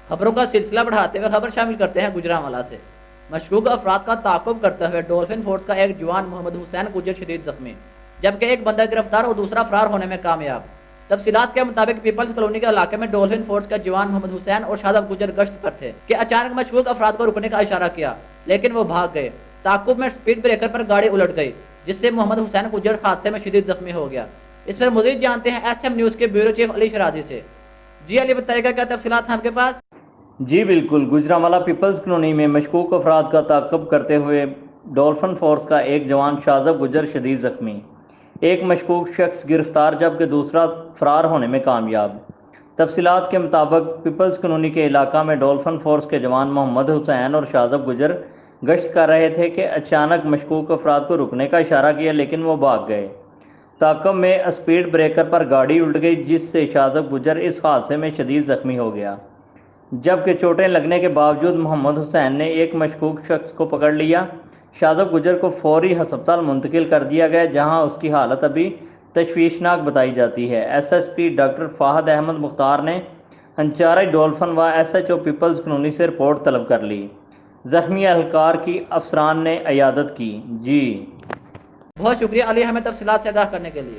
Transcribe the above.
خبروں کا سلسلہ بڑھاتے ہوئے خبر شامل کرتے ہیں گجرانوالہ سے۔ مشکوک افراد کا تعاقب کرتے ہوئے ڈولفن فورس کا ایک جوان محمد حسین گجر شدید زخمی، جبکہ ایک بندہ گرفتار اور دوسرا فرار ہونے میں کامیاب۔ تفصیلات کے مطابق پیپلز کالونی کے علاقے میں ڈولفن فورس کا جوان محمد حسین اور شاداب گجر گشت پر تھے کہ اچانک مشکوک افراد کو رکنے کا اشارہ کیا، لیکن وہ بھاگ گئے۔ تعاقب میں سپیڈ بریکر پر گاڑی الٹ گئی، جس سے محمد حسین گجر حادثے میں شدید زخمی ہو گیا۔ اس پر مزید جانتے ہیں ایس ایم نیوز کے بیورو چیف علی شرازی سے۔ جی علی، بتائیے گا کیا تفصیلات ہیں آپ کے پاس؟ جی بالکل، گجرانوالہ پیپلز کالونی میں مشکوک افراد کا تعاقب کرتے ہوئے ڈولفن فورس کا ایک جوان شاداب گجر شدید زخمی، ایک مشکوک شخص گرفتار جبکہ دوسرا فرار ہونے میں کامیاب۔ تفصیلات کے مطابق پیپلز کالونی کے علاقہ میں ڈولفن فورس کے جوان محمد حسین اور شاداب گجر گشت کر رہے تھے کہ اچانک مشکوک افراد کو رکنے کا اشارہ کیا، لیکن وہ بھاگ گئے۔ تعاقب میں اسپیڈ بریکر پر گاڑی الٹ گئی، جس سے شاداب گجر اس حادثے میں شدید زخمی ہو گیا، جبکہ چوٹیں لگنے کے باوجود محمد حسین نے ایک مشکوک شخص کو پکڑ لیا۔ شاداب گجر کو فوری ہسپتال منتقل کر دیا گیا، جہاں اس کی حالت ابھی تشویشناک بتائی جاتی ہے۔ S S P doctor Fahad Ahmed Mukhtar نے انچارج ڈولفن و S H O peoples colony سے رپورٹ طلب کر لی۔ زخمی اہلکار کی افسران نے عیادت کی۔ جی بہت شکریہ علی، ہمیں تفصیلات سے آگاہ کرنے کے لیے۔